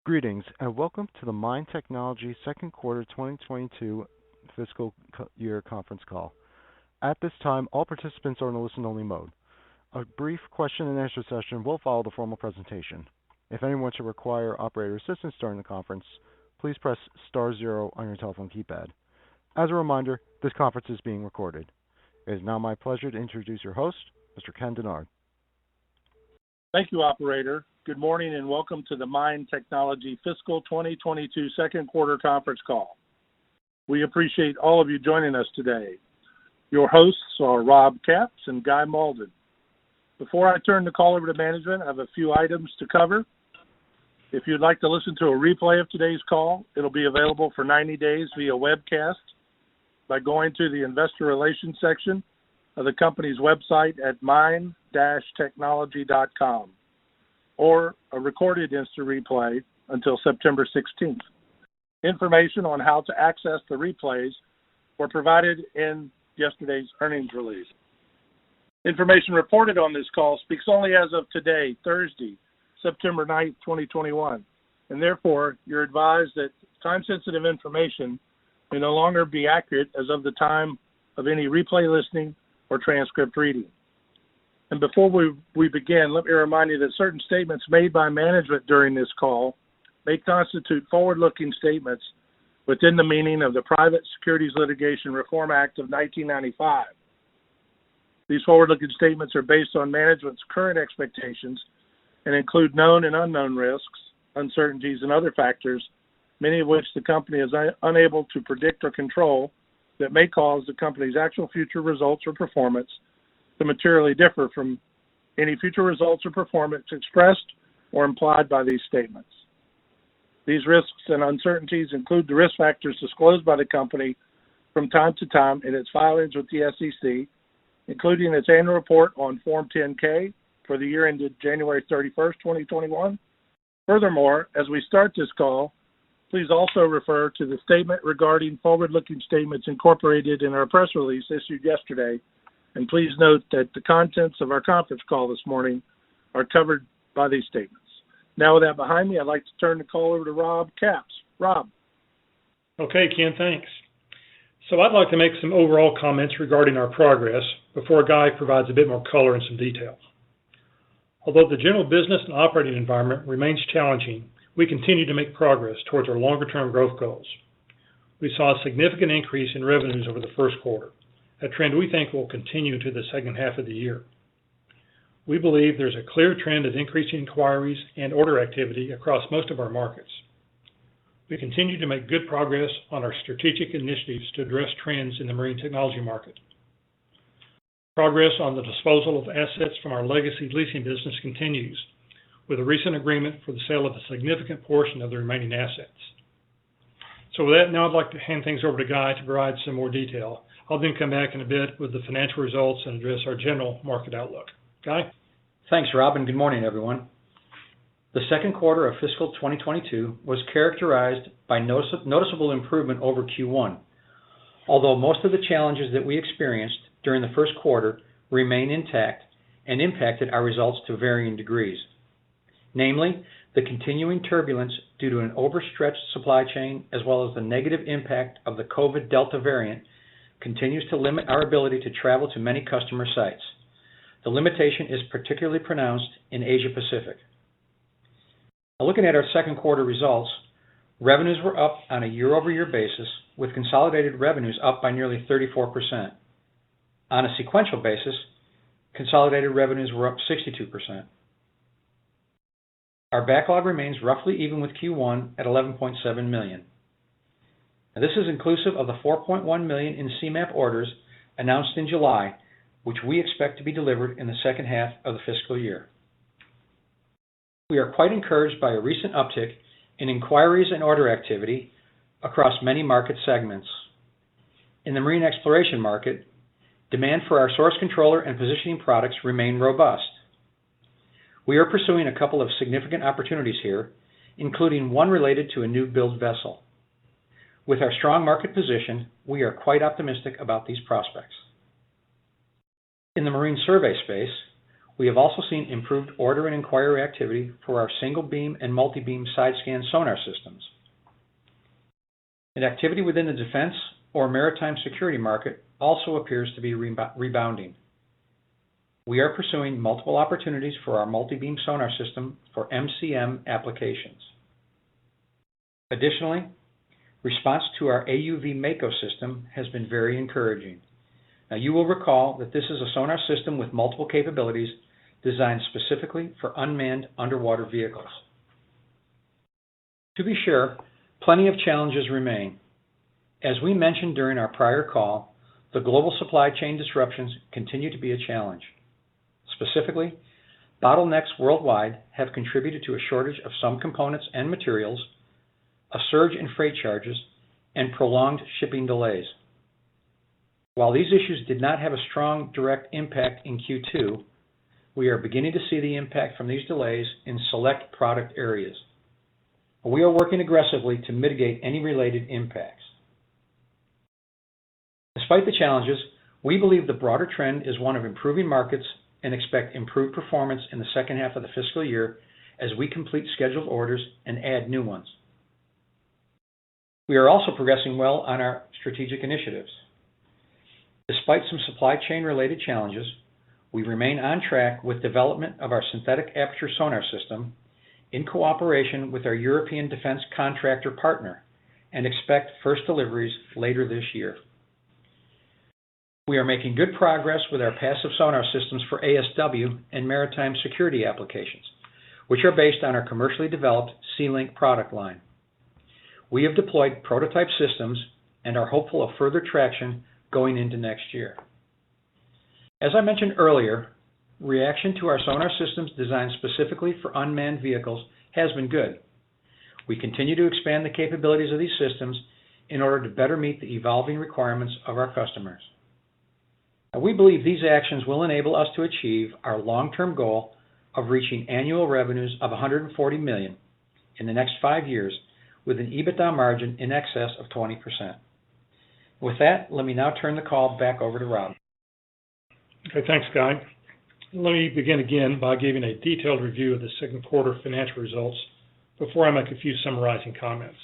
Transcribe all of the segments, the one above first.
Greetings, and welcome to the MIND Technology second quarter 2022 fiscal year conference call. At this time, all participants are in a listen-only mode. A brief question-and-answer session will follow the formal presentation. If anyone should require operator assistance during the conference, please press star zero on your telephone keypad. As a reminder, this conference is being recorded. It is now my pleasure to introduce your host, Mr. Ken Dennard. Thank you, operator. Good morning and welcome to the MIND Technology fiscal 2022 second quarter conference call. We appreciate all of you joining us today. Your hosts are Rob Capps and Guy Malden. Before I turn the call over to management, I have a few items to cover. If you'd like to listen to a replay of today's call, it'll be available for 90 days via webcast by going to the investor relations section of the company's website at mind-technology.com, or a recorded instant replay until September 16th. Information on how to access the replays were provided in yesterday's earnings release. Information reported on this call speaks only as of today, Thursday, September 9th, 2021, and therefore you're advised that time-sensitive information may no longer be accurate as of the time of any replay listening or transcript reading. And before we begin, let me remind you that certain statements made by management during this call may constitute forward-looking statements within the meaning of the Private Securities Litigation Reform Act of 1995. These forward-looking statements are based on management's current expectations and include known and unknown risks, uncertainties, and other factors, many of which the company is unable to predict or control, that may cause the company's actual future results or performance to materially differ from any future results or performance expressed or implied by these statements. These risks and uncertainties include the risk factors disclosed by the company from time to time in its filings with the SEC, including its annual report on Form 10-K for the year ended January 31st, 2021. Furthermore, as we start this call, please also refer to the statement regarding forward-looking statements incorporated in our press release issued yesterday, and please note that the contents of our conference call this morning are covered by these statements. Now with that behind me, I'd like to turn the call over to Rob Capps. Rob. Okay, Ken, thanks. So I'd like to make some overall comments regarding our progress before Guy provides a bit more color and some details. Although the general business and operating environment remains challenging, we continue to make progress towards our longer-term growth goals. We saw a significant increase in revenues over the first quarter, a trend we think will continue to the second half of the year. We believe there's a clear trend of increasing inquiries and order activity across most of our markets. We continue to make good progress on our strategic initiatives to address trends in the marine technology market. Progress on the disposal of assets from our legacy leasing business continues, with a recent agreement for the sale of a significant portion of the remaining assets. So with that, now I'd like to hand things over to Guy to provide some more detail. I'll then come back in a bit with the financial results and address our general market outlook. Guy? Thanks, Rob, and good morning, everyone. The second quarter of fiscal 2022 was characterized by noticeable improvement over Q1, although most of the challenges that we experienced during the first quarter remain intact and impacted our results to varying degrees. Namely, the continuing turbulence due to an overstretched supply chain, as well as the negative impact of the COVID Delta variant, continues to limit our ability to travel to many customer sites. The limitation is particularly pronounced in Asia Pacific. Now, looking at our second quarter results, revenues were up on a year-over-year basis, with consolidated revenues up by nearly 34%. On a sequential basis, consolidated revenues were up 62%. Our backlog remains roughly even with Q1 at $11.7 million. Now, this is inclusive of the $4.1 million in CMAP orders announced in July, which we expect to be delivered in the second half of the fiscal year. We are quite encouraged by a recent uptick in inquiries and order activity across many market segments. In the marine exploration market, demand for our source controller and positioning products remain robust. We are pursuing a couple of significant opportunities here, including one related to a new build vessel. With our strong market position, we are quite optimistic about these prospects. In the marine survey space, We have also seen improved order and inquiry activity for our single beam and multi-beam side scan sonar systems. And activity within the defense or maritime security market also appears to be rebounding. We are pursuing multiple opportunities for our multi-beam sonar system for MCM applications. Additionally, response to our AUV Mako system has been very encouraging. Now, you will recall that this is a sonar system with multiple capabilities designed specifically for unmanned underwater vehicles. To be sure, plenty of challenges remain. As we mentioned during our prior call, the global supply chain disruptions continue to be a challenge. Specifically, bottlenecks worldwide have contributed to a shortage of some components and materials, a surge in freight charges, and prolonged shipping delays. While these issues did not have a strong direct impact in Q2, we are beginning to see the impact from these delays in select product areas. We are working aggressively to mitigate any related impacts. Despite the challenges, we believe the broader trend is one of improving markets and expect improved performance in the second half of the fiscal year as we complete scheduled orders and add new ones. We are also progressing well on our strategic initiatives. Despite some supply chain related challenges, we remain on track with development of our synthetic aperture sonar system in cooperation with our European defense contractor partner and expect first deliveries later this year. We are making good progress with our passive sonar systems for ASW and maritime security applications, which are based on our commercially developed SeaLink product line. We have deployed prototype systems and are hopeful of further traction going into next year. As I mentioned earlier, reaction to our sonar systems designed specifically for unmanned vehicles has been good. We continue to expand the capabilities of these systems in order to better meet the evolving requirements of our customers. Now, we believe these actions will enable us to achieve our long-term goal of reaching annual revenues of $140 million in the next 5 years with an EBITDA margin in excess of 20%. With that, let me now turn the call back over to Rob. Okay, thanks, Guy. Let me begin again by giving a detailed review of the second quarter financial results before I make a few summarizing comments.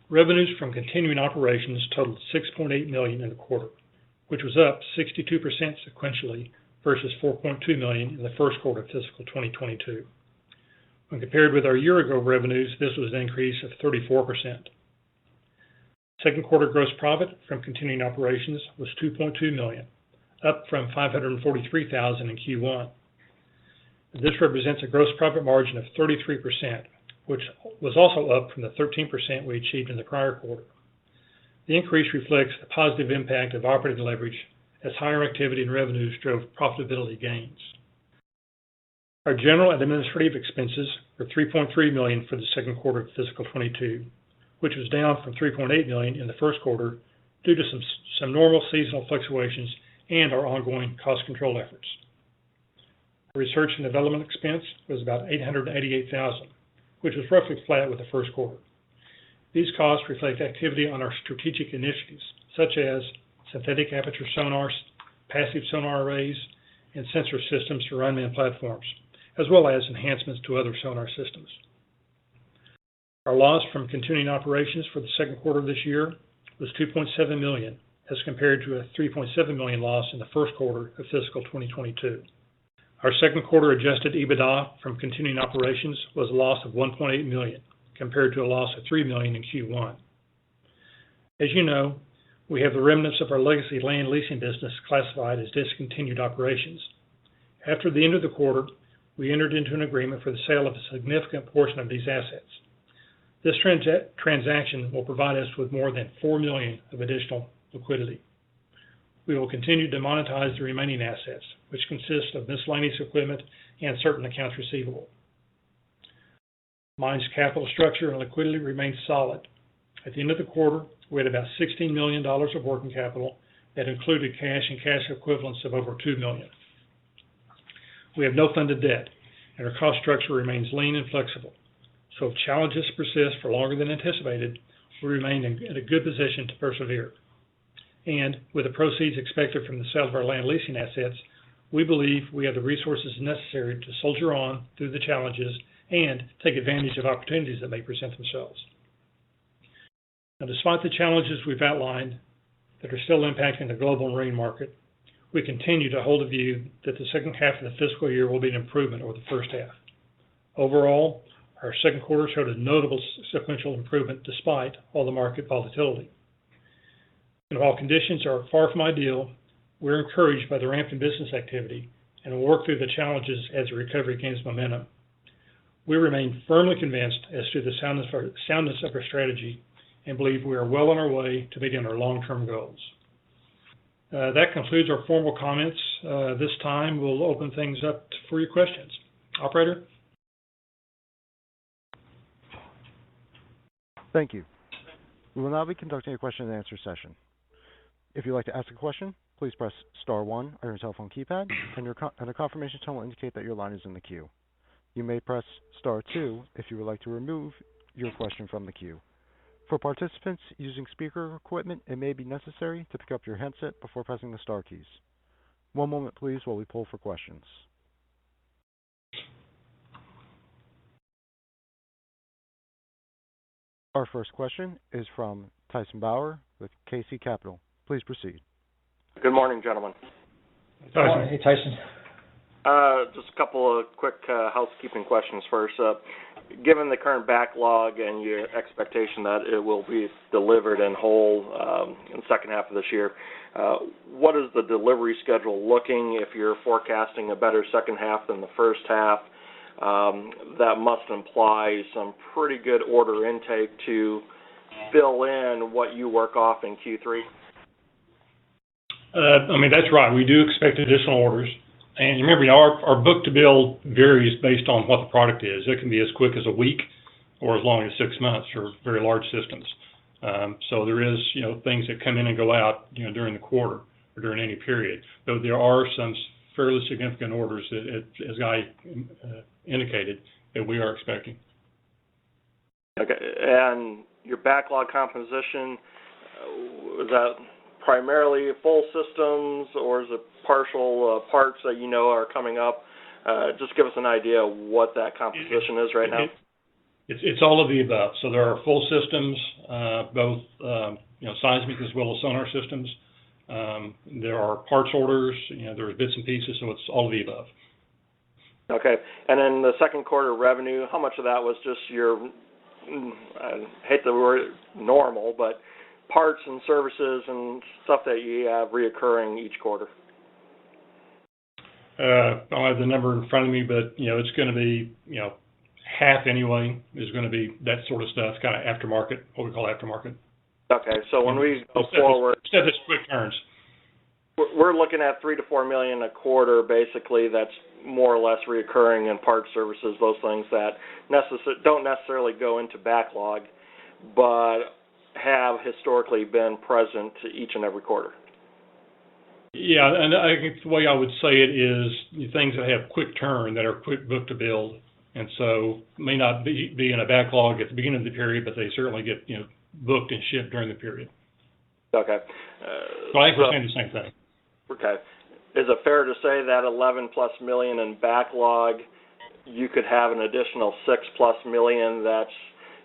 Revenues from continuing operations totaled $6.8 million in the quarter, which was up 62% sequentially versus $4.2 million in the first quarter of fiscal 2022. When compared with our year-ago revenues, this was an increase of 34%. Second quarter gross profit from continuing operations was $2.2 million, up from $543,000 in Q1. This represents a gross profit margin of 33%, which was also up from the 13% we achieved in the prior quarter. The increase reflects the positive impact of operating leverage as higher activity and revenues drove profitability gains. Our general and administrative expenses were $3.3 million for the second quarter of fiscal 22, which was down from $3.8 million in the first quarter due to some normal seasonal fluctuations and our ongoing cost control efforts. Research and development expense was about $888,000, which was roughly flat with the first quarter. These costs reflect activity on our strategic initiatives, such as synthetic aperture sonars, passive sonar arrays, and sensor systems for unmanned platforms, as well as enhancements to other sonar systems. Our loss from continuing operations for the second quarter of this year was $2.7 million, as compared to a $3.7 million loss in the first quarter of fiscal 2022. Our second quarter adjusted EBITDA from continuing operations was a loss of $1.8 million, compared to a loss of $3 million in Q1. As you know, we have the remnants of our legacy land leasing business classified as discontinued operations. After the end of the quarter, we entered into an agreement for the sale of a significant portion of these assets. This transaction will provide us with more than $4 million of additional liquidity. We will continue to monetize the remaining assets, which consist of miscellaneous equipment and certain accounts receivable. MIND's capital structure and liquidity remain solid. At the end of the quarter, we had about $16 million of working capital that included cash and cash equivalents of over $2 million. We have no funded debt, and our cost structure remains lean and flexible. So if challenges persist for longer than anticipated, we remain in a good position to persevere. And with the proceeds expected from the sale of our land leasing assets, we believe we have the resources necessary to soldier on through the challenges and take advantage of opportunities that may present themselves. Now, despite the challenges we've outlined that are still impacting the global marine market, we continue to hold a view that the second half of the fiscal year will be an improvement over the first half. Overall, our second quarter showed a notable sequential improvement despite all the market volatility. And while conditions are far from ideal, we're encouraged by the ramp in business activity and will work through the challenges as the recovery gains momentum. We remain firmly convinced as to the soundness of our strategy and believe we are well on our way to meeting our long-term goals. That concludes our formal comments. This time we'll open things up for your questions. Operator? Thank you. We will now be conducting a question and answer session. If you'd like to ask a question, please press star 1 on your telephone keypad, and a confirmation tone will indicate that your line is in the queue. You may press star 2 if you would like to remove your question from the queue. For participants using speaker equipment, it may be necessary to pick up your headset before pressing the star keys. One moment, please, while we poll for questions. Our first question is from Tyson Bauer with KC Capital. Please proceed. Good morning, gentlemen. Tyson. Hey, Tyson. Just a couple of quick housekeeping questions first. Given the current backlog and your expectation that it will be delivered in whole in the second half of this year, what is the delivery schedule looking if you're forecasting a better second half than the first half? That must imply some pretty good order intake to fill in what you work off in Q3. That's right. We do expect additional orders. And remember, our book-to-bill varies based on what the product is. It can be as quick as a week or as long as 6 months for very large systems. So there is, things that come in and go out, during the quarter or during any period. Though there are some fairly significant orders that, as Guy indicated, that we are expecting. Okay. And your backlog composition, is that primarily full systems, or is it partial parts that are coming up? Just give us an idea of what that composition is right now. It's all of the above. So there are full systems, both seismic as well as sonar systems. There are parts orders. There are bits and pieces. So it's all of the above. Okay. And then the second quarter revenue, how much of that was just your, I hate the word normal, but parts and services and stuff that you have reoccurring each quarter? I don't have the number in front of me, but it's going to be half anyway is going to be that sort of stuff, kind of aftermarket, what we call aftermarket. Okay, so when we go forward, instead of quick turns, we're looking at $3 to $4 million a quarter, basically. That's more or less reoccurring in parts, services, those things that don't necessarily go into backlog, but have historically been present each and every quarter. Yeah, and I think the way I would say it is things that have quick turn, that are quick book to build, and so may not be in a backlog at the beginning of the period, but they certainly get booked and shipped during the period. Okay. So I think we're saying the same thing. Okay. Is it fair to say that $11+ million in backlog, you could have an additional $6+ million that's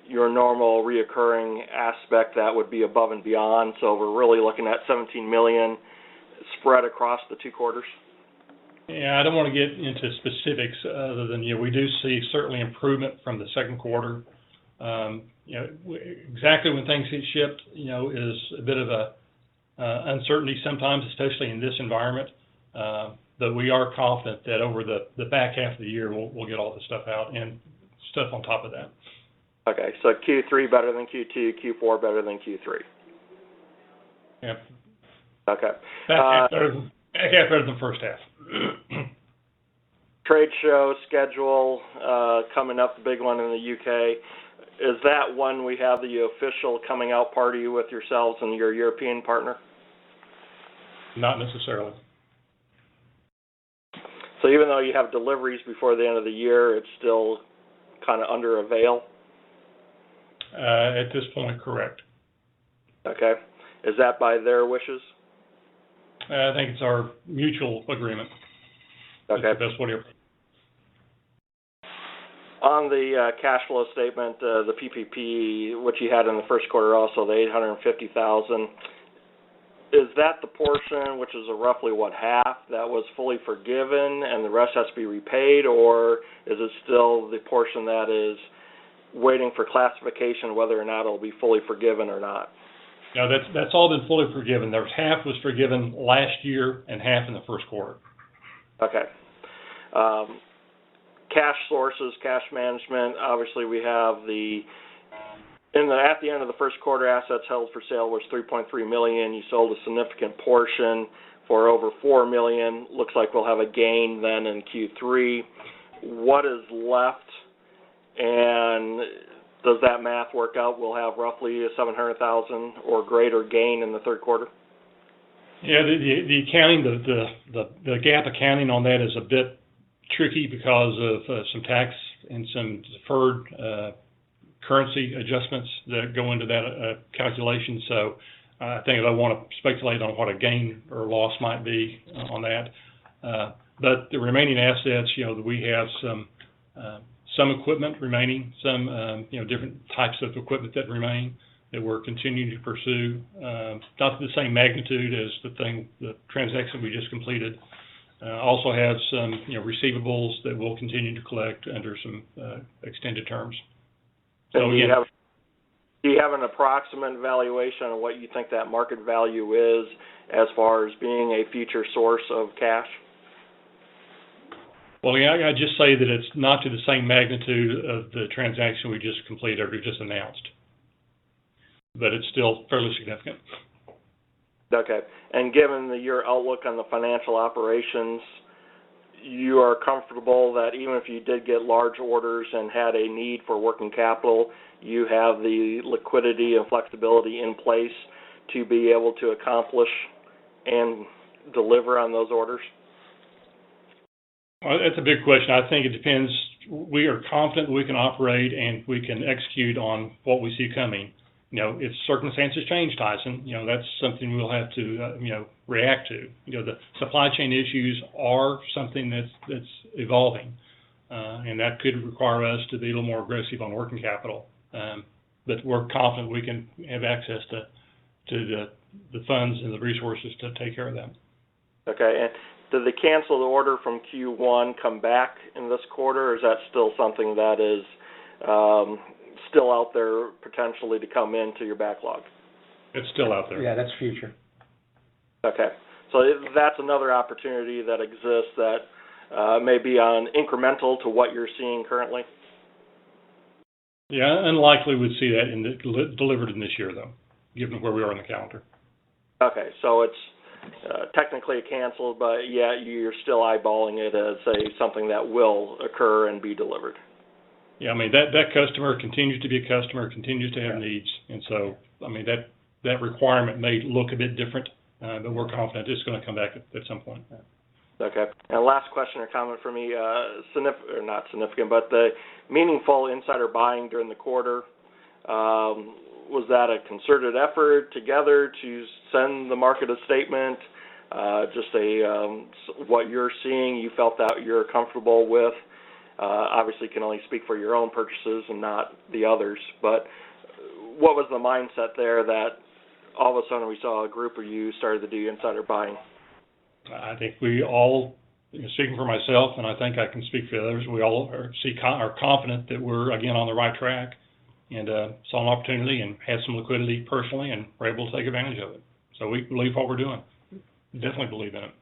your normal reoccurring aspect that would be above and beyond? So we're really looking at $17 million spread across the 2 quarters? Yeah, I don't want to get into specifics other than, we do see certainly improvement from the second quarter. Exactly when things get shipped, is a bit of a uncertainty sometimes, especially in this environment. But we are confident that over the back half of the year, we'll get all the stuff out and stuff on top of that. Okay, so Q3 better than Q2, Q4 better than Q3. Yeah. Okay. Back half better than first half. Trade show schedule coming up, the big one in the UK. Is that when we have the official coming out party with yourselves and your European partner? Not necessarily. So even though you have deliveries before the end of the year, it's still kind of under a veil? At this point, correct. Okay. Is that by their wishes? I think it's our mutual agreement. Okay. That's the best way to. On the cash flow statement, the PPP, which you had in the first quarter also, the $850,000, is that the portion, which is roughly half, that was fully forgiven and the rest has to be repaid, or is it still the portion that is waiting for classification whether or not it'll be fully forgiven or not? No, that's all been fully forgiven. There was half was forgiven last year and half in the first quarter. Okay. Cash sources, cash management. Obviously, we have at the end of the first quarter, assets held for sale was $3.3 million. You sold a significant portion for over $4 million. Looks like we'll have a gain then in Q3. What is left, and does that math work out? We'll have roughly a $700,000 or greater gain in the third quarter. Yeah, the accounting, the GAAP accounting on that is a bit tricky because of some tax and some deferred currency adjustments that go into that calculation. So I think I don't want to speculate on what a gain or loss might be on that. But the remaining assets, we have some equipment remaining, some different types of equipment that remain that we're continuing to pursue. Not to the same magnitude as the transaction we just completed. Also have some receivables that we'll continue to collect under some extended terms. So do you have an approximate valuation on what you think that market value is as far as being a future source of cash? Well, yeah, I'd just say that it's not to the same magnitude of the transaction we just completed or we just announced, but it's still fairly significant. Okay. And given your outlook on the financial operations, you are comfortable that even if you did get large orders and had a need for working capital, you have the liquidity and flexibility in place to be able to accomplish and deliver on those orders? Well, that's a big question. I think it depends. We are confident we can operate and we can execute on what we see coming. If circumstances change, Tyson, that's something we'll have to, react to. The supply chain issues are something that's evolving, and that could require us to be a little more aggressive on working capital. But we're confident we can have access to the funds and the resources to take care of them. Okay. And did the canceled order from Q1 come back in this quarter, or is that still something that is still out there potentially to come into your backlog? It's still out there. Yeah, that's future. Okay. So that's another opportunity that exists that may be on incremental to what you're seeing currently? Yeah, unlikely we'd see that delivered in this year, though, given where we are in the calendar. Okay, so it's technically canceled, but yeah, you're still eyeballing it as something that will occur and be delivered. Yeah, I mean, that customer continues to be a customer, continues to have needs. And so, I mean, that requirement may look a bit different, but we're confident it's going to come back at some point. Okay. And last question or comment for me, not significant, but the meaningful insider buying during the quarter, was that a concerted effort together to send the market a statement, what you're seeing, you felt that you're comfortable with? Obviously, you can only speak for your own purchases and not the others, but what was the mindset there that all of a sudden we saw a group of you started to do insider buying? I think we all, speaking for myself, and I think I can speak for others, we all are confident that we're, again, on the right track and saw an opportunity and had some liquidity personally and were able to take advantage of it. So we believe what we're doing. Definitely believe in it.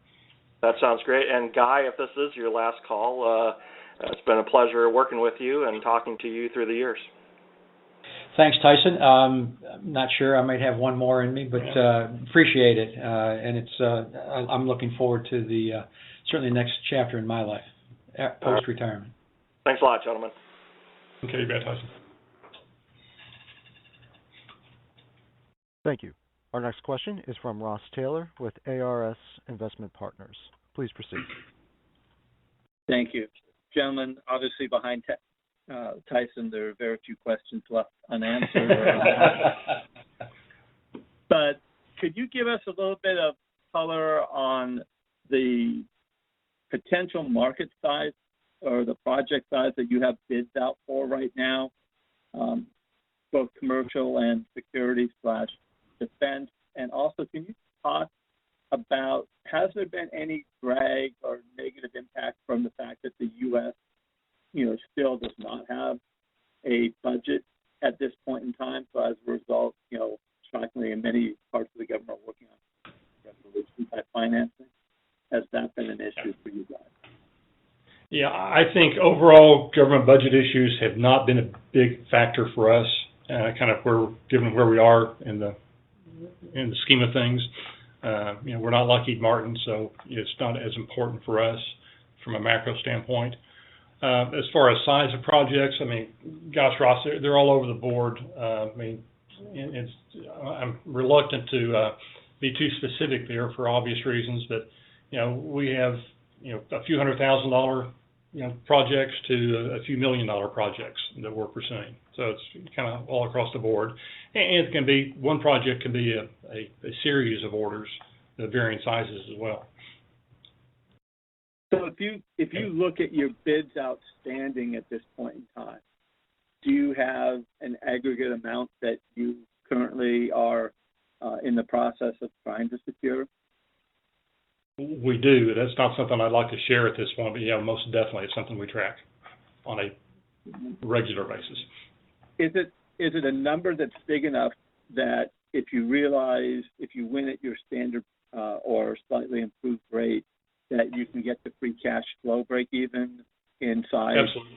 That sounds great. And Guy, if this is your last call, it's been a pleasure working with you and talking to you through the years. Thanks, Tyson. I'm not sure. I might have one more in me, but appreciate it. And it's I'm looking forward to the certainly next chapter in my life, post-retirement. Thanks a lot, gentlemen. Okay, you bet, Tyson. Thank you. Our next question is from Ross Taylor with ARS Investment Partners. Please proceed. Thank you. Gentlemen, obviously behind Tyson, there are very few questions left unanswered. But could you give us a little bit of color on the potential market size or the project size that you have bids out for right now, both commercial and security/defense? And also, can you talk about, has there been any drag or negative impact from the fact that the U.S., still does not have a budget at this point in time? So as a result, shockingly, in many parts of the government are working on resolution type financing. Has that been an issue for you guys? Yeah, I think overall government budget issues have not been a big factor for us, given where we are in the scheme of things. We're not Lockheed Martin, so it's not as important for us from a macro standpoint. As far as size of projects, gosh, Ross, they're all over the board. I'm reluctant to be too specific there for obvious reasons, but we have a few $100,000 projects to a few $1 million projects that we're pursuing. So it's kind of all across the board, and it can be one project can be a series of orders of varying sizes as well. So if you look at your bids outstanding at this point in time, do you have an aggregate amount that you currently are in the process of trying to secure? We do. That's not something I'd like to share at this point, but yeah, most definitely it's something we track on a regular basis. Is it a number that's big enough that if you win at your standard or slightly improved rate, that you can get the free cash flow break even inside? Absolutely.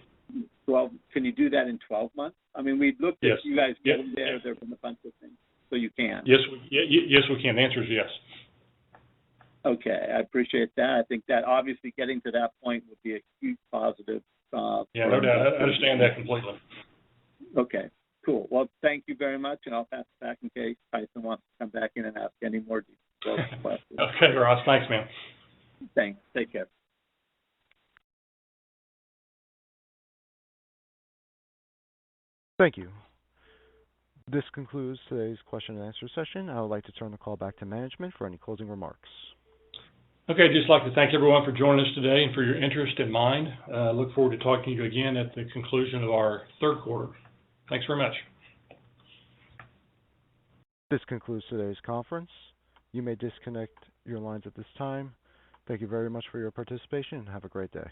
12? Can you do that in 12 months? We've looked yes. at you guys Yes. getting there. There have been a bunch of things, so you can. Yes, yes, we can. The answer is yes. Okay, I appreciate that. I think that obviously getting to that point would be a huge positive. Yeah, no doubt. I understand that completely. Okay, cool. Well, thank you very much, and I'll pass it back in case Tyson wants to come back in and ask any more detailed questions. Okay, Ross. Thanks, man. Thanks. Take care. Thank you. This concludes today's question and answer session. I would like to turn the call back to management for any closing remarks. Okay, I'd just like to thank everyone for joining us today and for your interest in MIND. Look forward to talking to you again at the conclusion of our third quarter. Thanks very much. This concludes today's conference. You may disconnect your lines at this time. Thank you very much for your participation and have a great day.